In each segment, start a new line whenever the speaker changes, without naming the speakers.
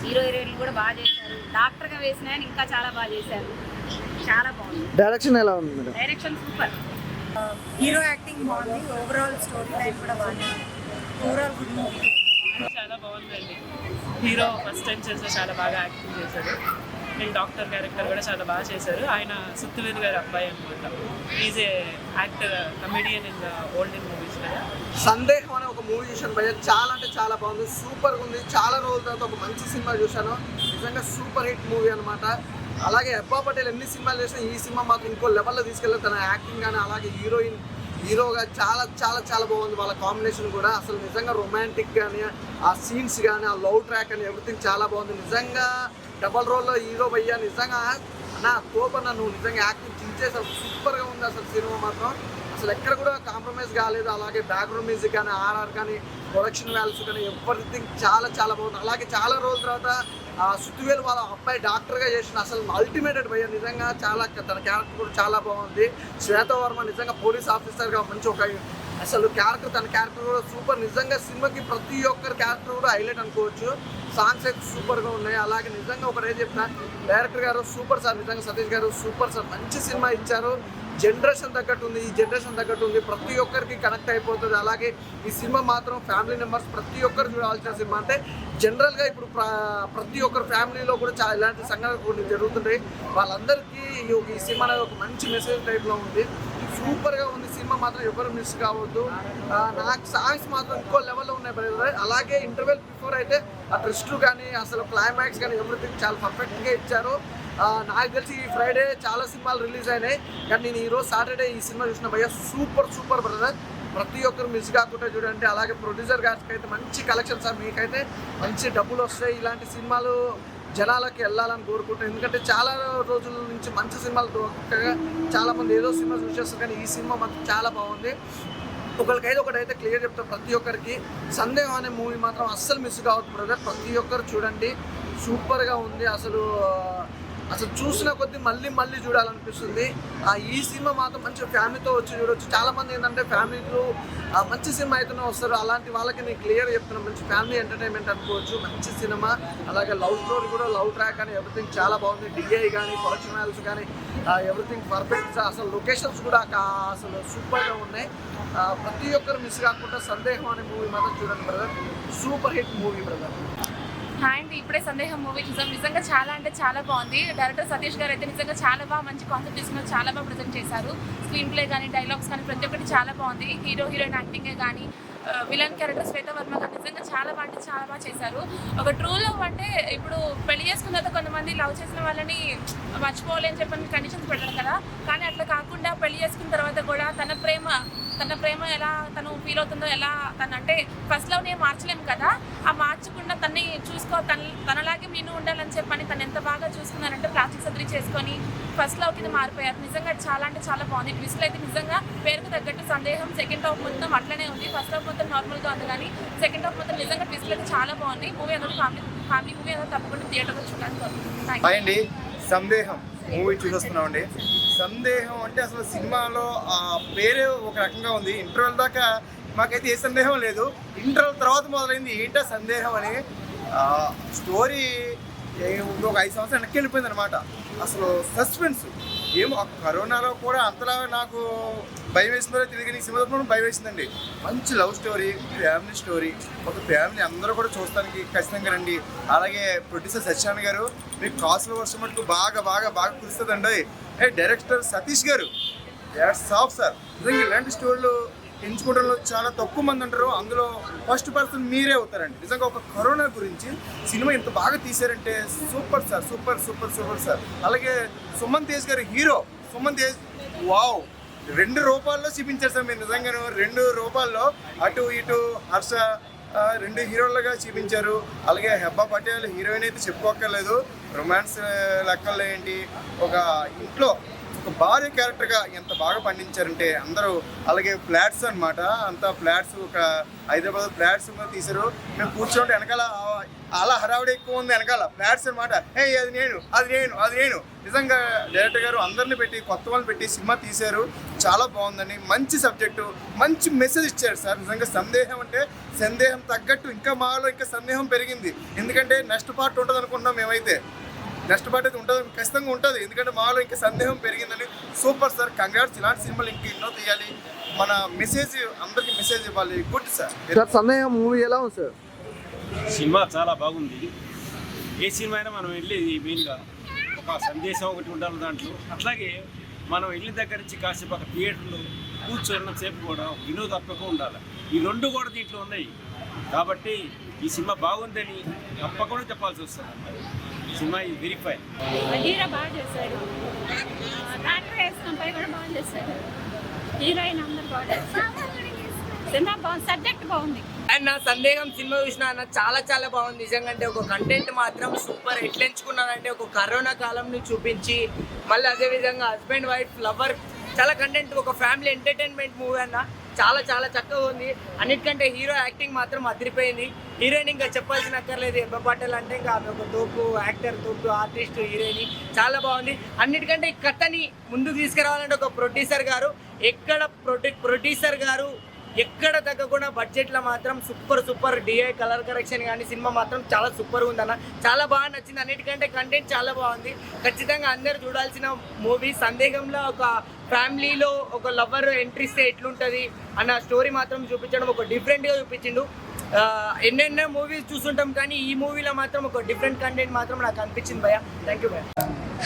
హీరోయిన్లు కూడా బాగా చేశారు. డాక్టర్గా వేసిన ఆయన ఇంకా చాలా బాగా చేశారు. చాలా బాగుంది.
డైరెక్షన్ ఎలా ఉంది madam?
Direction super.
Hero acting బాగుంది. ఓవరాల్ స్టోరీ లైన్ కూడా బాగుంది. Overall good movie.
చాలా బాగుందండి. హీరో ఫస్ట్ టైం చేస్తే చాలా బాగా యాక్టింగ్ చేశారు. అండ్ డాక్టర్ క్యారెక్టర్ కూడా చాలా బాగా చేశారు. ఆయన సుత్తివేలు గారి అబ్బాయి అనమాట. Is a actor, comedian in the olden movies కదా.
సందేహం అనే ఒక మూవీ చూశాను భయ్య, చాలా అంటే చాలా బాగుంది, సూపర్గా ఉంది. చాలా రోజుల తర్వాత ఒక మంచి సినిమా చూశాను. నిజంగా సూపర్ హిట్ మూవీ అనమాట. అలాగే హెబ్బా పటేల్ ఎన్ని సినిమాలు చేసినా ఈ సినిమా మాకు ఇంకో లెవెల్లో తీసుకెళ్ళి తన యాక్టింగ్ కానీ అలాగే హీరోగా చాలా చాలా చాలా బాగుంది. వాళ్ళ కాంబినేషన్ కూడా అసలు నిజంగా రొమాంటిక్ కానీ ఆ సీన్స్ కానీ ఆ లవ్ ట్రాక్ కానీ ఎవ్రీథింగ్ చాలా బాగుంది. నిజంగా డబల్ రోల్లో హీరో భయ్యా నిజంగా నా తోపన్న నువ్వు నిజంగా యాక్టింగ్ చించేసావు. సూపర్గా ఉంది అసలు సినిమా మాత్రం. అసలు ఎక్కడ కూడా కాంప్రమైజ్ కాలేదు. అలాగే బ్యాక్గ్రౌండ్ మ్యూజిక్ కానీ ఆర్ఆర్ కానీ ప్రొడక్షన్ వాల్యూస్ కానీ ఎవ్రీథింగ్ చాలా చాలా బాగుంది. అలాగే చాలా రోజుల తర్వాత సుత్తివేలు వాళ్ళ అబ్బాయి డాక్టర్గా చేసిన అసలు అల్టిమేటెడ్ భయ్య నిజంగా చాలా తన క్యారెక్టర్ కూడా చాలా బాగుంది. శ్వేతవర్మ నిజంగా పోలీస్ ఆఫీసర్గా మంచి ఒక అసలు తన క్యారెక్టర్ కూడా సూపర్. నిజంగా సినిమాకి ప్రతి ఒక్కరి క్యారెక్టర్ కూడా హైలైట్ అనుకోవచ్చు. సాంగ్స్ అయితే సూపర్గా ఉన్నాయి. అలాగే నిజంగా ఒకటే చెప్తా, డైరెక్టర్ గారు సూపర్ సార్, నిజంగా సతీష్ గారు సూపర్ సార్, మంచి సినిమా ఇచ్చారు. జనరేషన్ తగ్గట్టు ఉంది, ఈ జనరేషన్ తగ్గట్టు ఉంది, ప్రతి ఒక్కరికి కనెక్ట్ అయిపోతుంది. అలాగే ఈ సినిమా మాత్రం ఫ్యామిలీ మెంబర్స్ ప్రతి ఒక్కరు చూడాల్సిన సినిమా. అంటే జనరల్గా ఇప్పుడు ప్రతి ఒక్కరు ఫ్యామిలీలో కూడా చాలా ఇలాంటి సంఘటనలు కొన్ని జరుగుతుంటాయి. వాళ్ళందరికీ ఈ సినిమా అనేది ఒక మంచి మెసేజ్ టైప్లో ఉంది. సూపర్గా ఉంది సినిమా మాత్రం, ఎవరు మిస్ కావద్దు. నాకు సాంగ్స్ మాత్రం ఇంకో లెవెల్లో ఉన్నాయి బ్రదర్. అలాగే ఇంటర్వెల్ బిఫోర్ అయితే ఆ ట్విస్ట్ కానీ అసలు క్లైమాక్స్ కానీ ఎవ్రీథింగ్ చాలా పర్ఫెక్ట్గా ఇచ్చారు. నాకు తెలిసి ఈ ఫ్రైడే చాలా సినిమాలు రిలీజ్ అయినాయి, కానీ నేను ఈరోజు సాటర్డే ఈ సినిమా చూసిన భయ్య సూపర్ బ్రదర్. ప్రతి ఒక్కరు మిస్ కాకుండా చూడండి. అలాగే ప్రొడ్యూసర్ గారికి అయితే మంచి కలెక్షన్ సార్, మీకైతే మంచి డబ్బులు వస్తాయి. ఇలాంటి సినిమాలు జనాలకి వెళ్ళాలని కోరుకుంటాను. ఎందుకంటే చాలా రోజుల నుంచి మంచి సినిమాలు దొరకగా చాలామంది ఏదో సినిమా చూసేస్తారు, కానీ ఈ సినిమా మాత్రం చాలా బాగుంది. ఒకటైతే క్లియర్ చెప్తాను, ప్రతి ఒక్కరికి సందేహం అనే మూవీ మాత్రం అస్సలు మిస్ కావద్దు బ్రదర్. ప్రతి ఒక్కరు చూడండి, సూపర్గా ఉంది. అసలు చూసిన కొద్దీ మళ్ళీ చూడాలనిపిస్తుంది. ఈ సినిమా మాత్రం మంచి ఫ్యామిలీతో వచ్చి చూడవచ్చు. చాలామంది ఏంటంటే ఫ్యామిలీతో మంచి సినిమా అయితేనే వస్తారు. అలాంటి వాళ్ళకి నేను క్లియర్ చెప్తున్నాను, మంచి ఫ్యామిలీ ఎంటర్టైన్మెంట్ అనుకోవచ్చు, మంచి సినిమా. అలాగే లవ్ స్టోరీ కూడా, లవ్ ట్రాక్ కానీ ఎవ్రీథింగ్ చాలా బాగుంది. డిఐ కానీ ప్రొడక్షన్ వాల్యూస్ కానీ ఎవ్రీథింగ్ పర్ఫెక్ట్. అసలు లొకేషన్స్ కూడా అసలు సూపర్గా ఉన్నాయి. ప్రతి ఒక్కరు మిస్ కాకుండా సందేహం అనే మూవీ మాత్రం చూడండి brother, super hit movie brother.
Hi అండి, ఇప్పుడే సందేహం మూవీ చూసాం. నిజంగా చాలా అంటే చాలా బాగుంది. డైరెక్టర్ సతీష్ గారు అయితే నిజంగా చాలా బాగా మంచి కాన్సెప్ట్ తీసుకున్నారు, చాలా బాగా ప్రజెంట్ చేశారు. స్క్రీన్ ప్లే కానీ డైలాగ్స్ కానీ ప్రతి ఒక్కటి చాలా బాగుంది. హీరోయిన్ యాక్టింగే కానీ విలన్ క్యారెక్టర్ శ్వేతవర్మ గారు నిజంగా చాలా బాగా చేశారు. ఒక ట్రూ లవ్ అంటే ఇప్పుడు పెళ్లి చేసుకున్న తర్వాత కొంతమంది లవ్ చేసిన వాళ్ళని మర్చిపోవాలని చెప్పని కండిషన్స్ పెడతారు కదా, కానీ అట్లా కాకుండా పెళ్లి చేసుకున్న తర్వాత కూడా తన ప్రేమ ఎలా తను ఫీల్ అవుతుందో, ఎలా తను అంటే ఫస్ట్ లవ్ని మార్చలేము కదా, ఆ మార్చకుండా తన్ని తనలాగే నేను ఉండాలని చెప్పని తను ఎంత బాగా చూసుకున్నారంటే ప్లాస్టిక్ సర్జరీ చేసుకొని ఫస్ట్ లవ్ కింద మారిపోయారు. నిజంగా చాలా అంటే చాలా బాగుంది. ట్విస్ట్లు అయితే నిజంగా పేరుకు తగ్గట్టు సందేహం సెకండ్ హాఫ్ మొత్తం అట్లనే ఉంది. ఫస్ట్ హాఫ్ మొత్తం నార్మల్గా ఉంది, కానీ సెకండ్ హాఫ్ మొత్తం నిజంగా ట్విస్ట్లు అయితే చాలా బాగుంది. మూవీ అందరూ ఫ్యామిలీ మూవీ అందరూ తప్పకుండా థియేటర్లో చూడడానికి.
అండి సందేహం మూవీ చూసేస్తున్నామండి. సందేహం అంటే అసలు సినిమాలో ఆ పేరే ఒక రకంగా ఉంది. ఇంటర్వెల్ దాకా మాకైతే ఏ సందేహం లేదు, ఇంటర్వెల్ తర్వాత మొదలైంది ఏంటో సందేహం అని. స్టోరీ ఒక 5 సంవత్సరాలు వెనక్కి వెళ్ళిపోయింది అనమాట. అసలు సస్పెన్స్ ఏమో కరోనాలో కూడా అంతలా నాకు భయం వేసిందో తెలియదు, ఈ సినిమా భయం వేసిందండి. మంచి లవ్ స్టోరీ, ఫ్యామిలీ స్టోరీ, ఒక ఫ్యామిలీ అందరూ కూడా చూడటానికి ఖచ్చితంగా రండి. అలాగే ప్రొడ్యూసర్ సత్యనారాయణ గారు, మీకు కాసుల వర్షం మటుకు బాగా కురుస్తుందండి. డైరెక్టర్ సతీష్ గారు సాఫ్ సార్, నిజంగా ఇలాంటి స్టోరీలు ఎంచుకోవడంలో చాలా తక్కువ మంది ఉంటారు, అందులో ఫస్ట్ పర్సన్ మీరే అవుతారండి. నిజంగా ఒక కరోనా గురించి సినిమా ఇంత బాగా తీశారంటే సూపర్ సార్, సూపర్ సార్. అలాగే సుమన్ తేజ్ గారు హీరో, సుమన్ తేజ్ వావ్, 2 రూపాల్లో చూపించారు సార్. మీరు నిజంగాను 2 రూపాల్లో అటు ఇటు హర్ష 2 హీరోలుగా చూపించారు. అలాగే హెబ్బా పటేల్ హీరోయిన్ అయితే చెప్పుకోక్కర్లేదు. రొమాన్స్ లెక్కల్లో ఏంటి, ఒక ఇంట్లో ఒక భార్య క్యారెక్టర్గా ఎంత బాగా పండించారంటే అందరూ. అలాగే ఫ్లాట్స్ అన్నమాట, అంతా ఫ్లాట్స్, ఒక హైదరాబాద్ ఫ్లాట్స్ తీశారు. మేము కూర్చోండి వెనకాల అలా హడావిడి ఎక్కువ ఉంది, వెనకాల ఫ్లాట్స్ అనమాట. అది నేను అది నేను అది నేను. నిజంగా డైరెక్టర్ గారు అందరిని పెట్టి, కొత్త వాళ్ళని పెట్టి సినిమా తీశారు. చాలా బాగుందండి. మంచి సబ్జెక్టు, మంచి మెసేజ్ ఇచ్చారు సార్. నిజంగా సందేహం అంటే సందేహం తగ్గట్టు ఇంకా మాలో ఇంకా సందేహం పెరిగింది. ఎందుకంటే నెక్స్ట్ పార్ట్ ఉంటుంది అనుకుంటున్నాం మేమైతే. నెక్స్ట్ పార్ట్ అయితే ఉంటుంది, ఖచ్చితంగా ఉంటుంది. ఎందుకంటే మాలో ఇంకా సందేహం పెరిగిందని. Super sir, congrats. ఇలాంటి సినిమాలు ఇంకా ఎన్నో తీయాలి. మన మెసేజ్ అందరికీ మెసేజ్ ఇవ్వాలి. Good sir.
సందేహం మూవీ ఎలా ఉంది సార్?
సినిమా చాలా బాగుంది. ఏ సినిమా అయినా మనం వెళ్ళి మెయిన్గా ఒక సందేశం ఒకటి ఉండాలి దాంట్లో. అట్లాగే మనం వెళ్ళిన దగ్గర నుంచి కాసేపు ఒక థియేటర్లో కూర్చున్నసేపు కూడా వినోదాత్మకంగా ఉండాలి. ఈ రెండు కూడా దీంట్లో ఉన్నాయి కాబట్టి ఈ సినిమా బాగుందని తప్పకుండా చెప్పాల్సి వస్తుంది. సినిమా ఇది వెరిఫై.
హీరో బాగా చేశాడు, డాక్టర్ వేసినపై కూడా బాగా చేశాడు, హీరోయిన్ అందరు బాగా చేశారు. సినిమా బాగుంది, సబ్జెక్ట్ బాగుంది.
అండ్ నా సందేహం సినిమా చూసిన అన్న చాలా బాగుంది నిజంగా. అంటే ఒక కంటెంట్ మాత్రం సూపర్. ఎట్లా ఎంచుకున్నానంటే ఒక కరోనా కాలంని చూపించి, మళ్ళీ అదేవిధంగా హస్బెండ్ వైఫ్ లవర్, చాలా కంటెంట్, ఒక ఫ్యామిలీ ఎంటర్టైన్మెంట్ మూవీ అన్న. చాలా చక్కగా ఉంది. అన్నిటికంటే హీరో యాక్టింగ్ మాత్రం అదిరిపోయింది. హీరోయిన్ ఇంకా చెప్పాల్సిన అక్కర్లేదు. ఎబ్బ పాటలు అంటే ఇంకా ఆమె ఒక తోపు యాక్టర్, తోపు ఆర్టిస్ట్, హీరోయిన్ చాలా బాగుంది. అన్నిటికంటే ఈ కథని ముందుకు తీసుకురావాలంటే ఒక ప్రొడ్యూసర్ గారు, ప్రొడ్యూసర్ గారు ఎక్కడ తగ్గకుండా బడ్జెట్లో మాత్రం సూపర్ డిఐ కలర్ కరెక్షన్ కానీ సినిమా మాత్రం చాలా సూపర్గా ఉందన్న. చాలా బాగా నచ్చింది. అన్నిటికంటే కంటెంట్ చాలా బాగుంది. ఖచ్చితంగా అందరు చూడాల్సిన మూవీ. సందేహంలో ఒక ఫ్యామిలీలో ఒక లవర్ ఎంట్రీ ఇస్తే ఎట్లుంటుంది అన్న స్టోరీ మాత్రం చూపించడం ఒక డిఫరెంట్గా చూపించిండు. ఎన్నెన్నో మూవీస్ చూస్తుంటాం కానీ ఈ మూవీలో మాత్రం ఒక డిఫరెంట్ కంటెంట్ మాత్రం నాకు అనిపించింది భయ్య. థ్యాంక్ యూ భయ్య.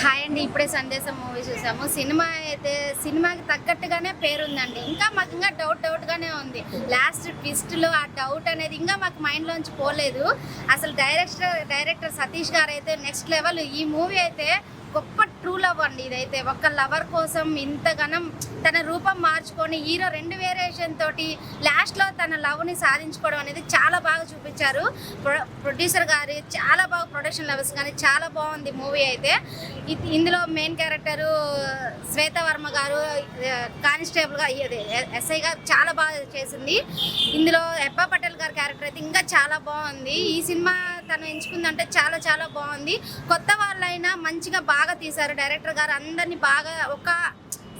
హాయ్ అండి, ఇప్పుడే సందేశం మూవీ చూసాము. సినిమా అయితే సినిమాకి తగ్గట్టుగానే పేరుందండి. ఇంకా మాకు ఇంకా డౌట్గానే ఉంది. లాస్ట్ ట్విస్ట్లో ఆ డౌట్ అనేది ఇంకా మాకు మైండ్లోంచి పోలేదు. అసలు డైరెక్టర్ సతీష్ గారు అయితే నెక్స్ట్ లెవెల్. ఈ మూవీ అయితే గొప్ప ట్రూ లవ్ అండి. ఇదైతే ఒక లవర్ కోసం ఇంతగానం తన రూపం మార్చుకొని హీరో 2 వేరియేషన్ తోటి లాస్ట్లో తన లవ్ని సాధించుకోవడం అనేది చాలా బాగా చూపించారు. ప్రొడ్యూసర్ గారు చాలా బాగా, ప్రొడక్షన్ లెవెల్స్ కానీ చాలా బాగుంది మూవీ అయితే. ఇందులో మెయిన్ క్యారెక్టరు శ్వేతవర్మ గారు కానిస్టేబుల్గా, ఎస్ఐ గారు చాలా బాగా చేసింది. ఇందులో ఎబ్బా పటేల్ గారి క్యారెక్టర్ అయితే ఇంకా చాలా బాగుంది. ఈ సినిమా తను ఎంచుకుందంటే చాలా బాగుంది. కొత్త వాళ్ళైనా మంచిగా బాగా తీశారు డైరెక్టర్ గారు. అందరినీ బాగా, ఒక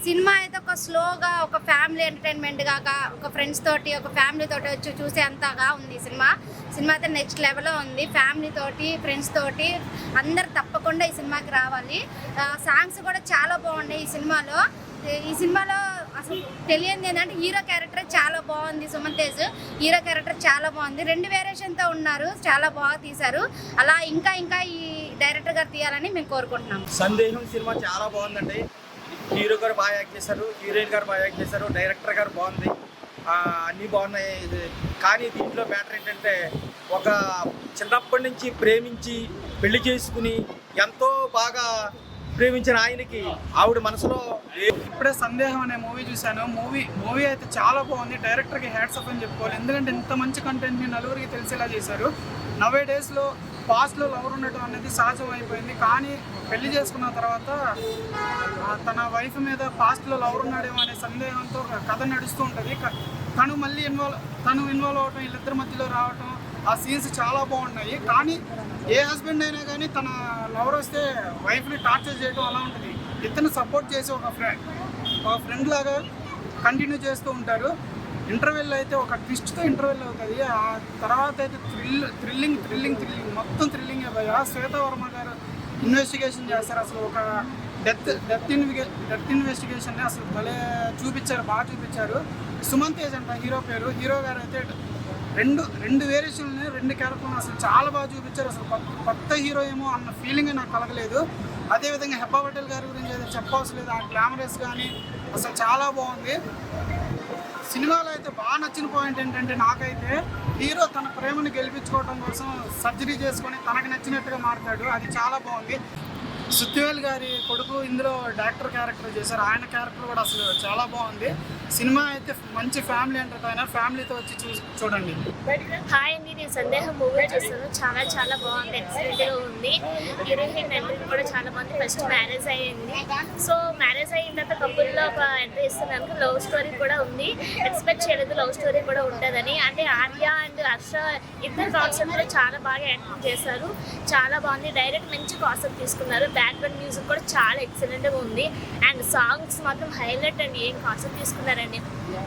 సినిమా అయితే ఒక స్లోగా, ఒక ఫ్యామిలీ ఎంటర్టైన్మెంట్ కాక, ఒక ఫ్రెండ్స్ తోటి, ఒక ఫ్యామిలీ తోటి వచ్చి చూసే అంతగా ఉంది సినిమా అయితే నెక్స్ట్ లెవెల్లో ఉంది. ఫ్యామిలీ తోటి, ఫ్రెండ్స్ తోటి అందరు తప్పకుండా ఈ సినిమాకి రావాలి. సాంగ్స్ కూడా చాలా బాగున్నాయి ఈ సినిమాలో. అసలు తెలియంది ఏంటంటే హీరో క్యారెక్టర్ చాలా బాగుంది. సుమన్ తేజ్ హీరో క్యారెక్టర్ చాలా బాగుంది. 2 వేరియేషన్తో ఉన్నారు, చాలా బాగా తీశారు. అలా ఇంకా ఈ డైరెక్టర్ గారు తీయాలని మేము కోరుకుంటున్నాం.
సందేహం సినిమా చాలా బాగుందండి. హీరో గారు బాగా యాక్ట్ చేశారు, హీరోయిన్ గారు బాగా యాక్ట్ చేశారు, డైరెక్టర్ గారు బాగుంది, అన్నీ బాగున్నాయి. కానీ దీంట్లో మ్యాటర్ ఏంటంటే ఒక చిన్నప్పటి నుంచి ప్రేమించి పెళ్లి చేసుకుని ఎంతో బాగా ప్రేమించిన ఆయనకి ఆవిడ మనసులో
ఇప్పుడే సందేహం అనే మూవీ చూశాను. మూవీ అయితే చాలా బాగుంది. డైరెక్టర్కి హ్యాట్స్ ఆఫ్ అని చెప్పుకోవాలి. ఎందుకంటే ఇంత మంచి కంటెంట్ని నలుగురికి తెలిసేలా చేశారు. నవే డేస్లో పాస్ట్లో లవర్ ఉండటం అనేది సహజం అయిపోయింది. కానీ పెళ్లి చేసుకున్న తర్వాత తన వైఫ్ మీద పాస్ట్లో లవర్ ఉన్నాడేమో అనే సందేహంతో కథ నడుస్తూ ఉంటుంది. తను మళ్ళీ ఇన్వాల్వ్ అవటం, వీళ్ళిద్దరి మధ్యలో రావటం, ఆ సీన్స్ చాలా బాగున్నాయి. కానీ ఏ హస్బెండ్ అయినా కానీ తన లవర్ వస్తే వైఫ్ని టార్చర్ చేయడం అలా ఉంటుంది. ఇతను సపోర్ట్ చేసి ఒక ఫ్రెండ్ లాగా కంటిన్యూ చేస్తూ ఉంటారు. ఇంటర్వెల్ అయితే ఒక ట్విస్ట్తో ఇంటర్వెల్ అవుతుంది. ఆ తర్వాత అయితే థ్రిల్లింగ్ మొత్తం థ్రిల్లింగ్ అయ్యా. శ్వేతవర్మ గారు ఇన్వెస్టిగేషన్ చేస్తారు. అసలు ఒక డెత్ ఇన్వెస్టిగేషన్ని అసలు భలే చూపించారు, బాగా చూపించారు. సుమన్ తేజ్ అంట హీరో పేరు. హీరో గారు అయితే రెండు వేరియేషన్లని, 2 క్యారెక్టర్లను అసలు చాలా బాగా చూపించారు. అసలు కొత్త హీరో ఏమో అన్న ఫీలింగ్ నాకు కలగలేదు. అదేవిధంగా ఎబ్బా పటేల్ గారి గురించి అయితే చెప్పవలసిన లేదు. ఆ గ్లామరస్ కానీ అసలు చాలా బాగుంది. సినిమాలో అయితే బాగా నచ్చిన పాయింట్ ఏంటంటే నాకైతే హీరో తన ప్రేమను గెలిపించుకోవడం కోసం సర్జరీ చేసుకొని తనకు నచ్చినట్టుగా మారుతాడు. అది చాలా బాగుంది. సుత్తివేల్ గారి కొడుకు ఇందులో డాక్టర్ క్యారెక్టర్ చేశారు. ఆయన క్యారెక్టర్ కూడా అసలు చాలా బాగుంది. సినిమా అయితే మంచి ఫ్యామిలీ ఎంటర్టైనర్, ఫ్యామిలీతో వచ్చి చూడండి.
హాయ్ అండి, నేను సందేహం మూవీ చూస్తాను. చాలా చాలా బాగుంది, ఎక్సలెంట్గా ఉంది. హీరోయిన్ ఎంట్రీ కూడా చాలా బాగుంది. ఫస్ట్ మ్యారేజ్ అయ్యింది. సో మ్యారేజ్ అయిన తర్వాత కపుల్లో ఒక ఎంట్రీ ఇస్తున్నాను. లవ్ స్టోరీ కూడా ఉంది. ఎక్స్పెక్ట్ చేయలేదు లవ్ స్టోరీ కూడా ఉంటుందని. అంటే ఆర్య అండ్ హర్ష ఇద్దరు కాన్సెప్ట్లో చాలా బాగా యాక్టింగ్ చేశారు. చాలా బాగుంది. డైరెక్ట్ మంచి కాన్సెప్ట్ తీసుకున్నారు. బ్యాక్గ్రౌండ్ మ్యూజిక్ కూడా చాలా ఎక్సలెంట్గా ఉంది. అండ్ సాంగ్స్ మాత్రం హైలైట్ అండి. ఏం కాన్సెప్ట్ తీసుకున్నారండి.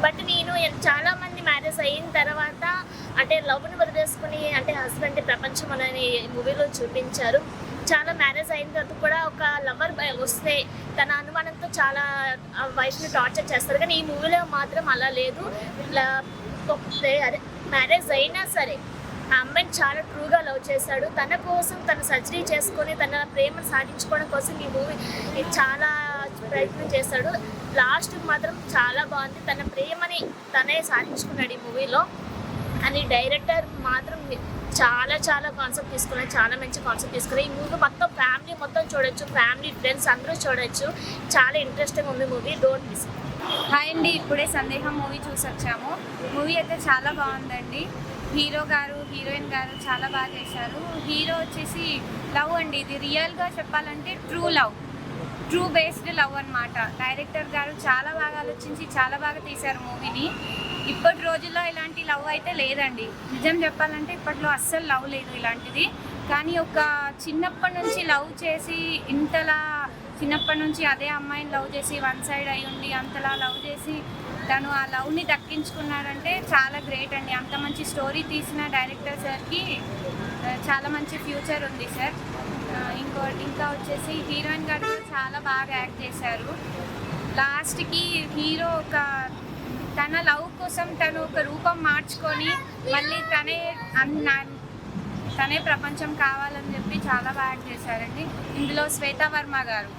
బట్ నేను చాలా మంది మ్యారేజ్ అయిన తర్వాత అంటే లవ్ని వదిలేసుకుని అంటే హస్బెండ్ ప్రపంచం అనే మూవీలో చూపించారు. చాలా మ్యారేజ్ అయిన తర్వాత కూడా ఒక లవర్ వస్తే తన అనుమానంతో చాలా వైఫ్ని టార్చర్ చేస్తారు. కానీ ఈ మూవీలో మాత్రం అలా లేదు. అదే మ్యారేజ్ అయినా సరే ఆ అమ్మాయిని చాలా ట్రూగా లవ్ చేశాడు. తన కోసం తను సర్జరీ చేసుకొని తన ప్రేమను సాధించుకోవడం కోసం ఈ మూవీ చాలా ప్రయత్నం చేశాడు. లాస్ట్కి మాత్రం చాలా బాగుంది. తన ప్రేమని తనే సాధించుకున్నాడు ఈ మూవీలో. అని డైరెక్టర్ మాత్రం చాలా చాలా కాన్సెప్ట్ తీసుకున్నారు. చాలా మంచి కాన్సెప్ట్ తీసుకున్నారు. ఈ మూవీ మొత్తం ఫ్యామిలీ మొత్తం చూడొచ్చు. ఫ్యామిలీ ఫ్రెండ్స్ అందరూ చూడొచ్చు. చాలా ఇంట్రెస్టింగ్ ఉంది మూవీ. Don't miss.
హాయ్ అండి, ఇప్పుడే సందేహం మూవీ చూసి వచ్చాము. మూవీ అయితే చాలా బాగుందండి. హీరో గారు హీరోయిన్ గారు చాలా బాగా చేశారు. హీరో వచ్చేసి లవ్ అండి, ఇది రియల్గా చెప్పాలంటే ట్రూ బేస్డ్ లవ్ అన్నమాట. డైరెక్టర్ గారు చాలా బాగా ఆలోచించి చాలా బాగా తీశారు మూవీని. ఇప్పటి రోజుల్లో ఇలాంటి లవ్ అయితే లేదండి. నిజం చెప్పాలంటే ఇప్పట్లో అస్సలు లవ్ లేదు ఇలాంటిది. కానీ ఒక చిన్నప్పటి నుంచి లవ్ చేసి ఇంతలా చిన్నప్పటి నుంచి అదే అమ్మాయిని లవ్ చేసి వన్ సైడ్ అయి ఉండి అంతలా లవ్ చేసి తను ఆ లవ్ని దక్కించుకున్నాడంటే చాలా గ్రేట్ అండి. అంత మంచి స్టోరీ తీసిన డైరెక్టర్ సార్కి చాలా మంచి ఫ్యూచర్ ఉంది సార్. ఇంకా వచ్చేసి హీరోయిన్ గారు కూడా చాలా బాగా యాక్ట్ చేశారు. లాస్ట్కి హీరో తన లవ్ కోసం తను ఒక రూపం మార్చుకొని మళ్ళీ తనే ప్రపంచం కావాలని చెప్పి చాలా బాగా యాక్ట్ చేశారండి. ఇందులో శ్వేతా వర్మ గారు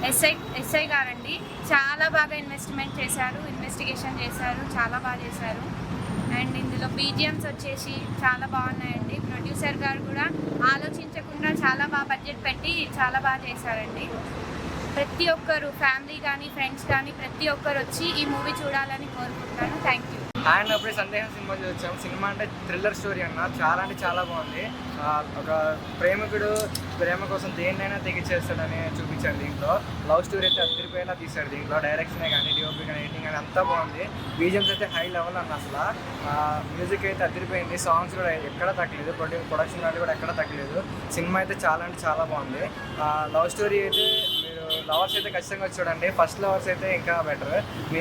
ఎస్ఐ గారండి చాలా బాగా ఇన్వెస్టిగేషన్ చేశారు. చాలా బాగా చేశారు. అండ్ ఇందులో బీజిఎమ్స్ వచ్చేసి చాలా బాగున్నాయండి. ప్రొడ్యూసర్ గారు కూడా ఆలోచించకుండా చాలా బాగా బడ్జెట్ పెట్టి చాలా బాగా చేశారండి. ప్రతి ఒక్కరు ఫ్యామిలీ కానీ ఫ్రెండ్స్ కానీ ప్రతి ఒక్కరు వచ్చి ఈ మూవీ చూడాలని కోరుకుంటాను. Thank you.
అండ్ అప్పుడే సందేహం సినిమా చూసాం. సినిమా అంటే థ్రిల్లర్ స్టోరీ అన్న, చాలా అంటే చాలా బాగుంది. ఒక ప్రేమికుడు ప్రేమ కోసం దేన్నైనా తెగిచేస్తాడని చూపించాడు దీంట్లో. లవ్ స్టోరీ అయితే అద్దరిపోయేలా తీశాడు దీంట్లో. డైరెక్షనే కానీ డిఓపి కానీ ఎడిటింగ్ కానీ అంతా బాగుంది. బీజిఎమ్స్ అయితే హై లెవెల్ అన్న. అసలు మ్యూజిక్ అయితే అద్దరిపోయింది. సాంగ్స్ కూడా ఎక్కడ తగ్గలేదు. ప్రొడక్షన్ వాళ్ళు కూడా ఎక్కడ తగ్గలేదు. సినిమా అయితే చాలా అంటే చాలా బాగుంది. లవ్ స్టోరీ అయితే మీరు లవర్స్ అయితే ఖచ్చితంగా చూడండి. ఫస్ట్ లవర్స్ అయితే ఇంకా బెటర్. మీ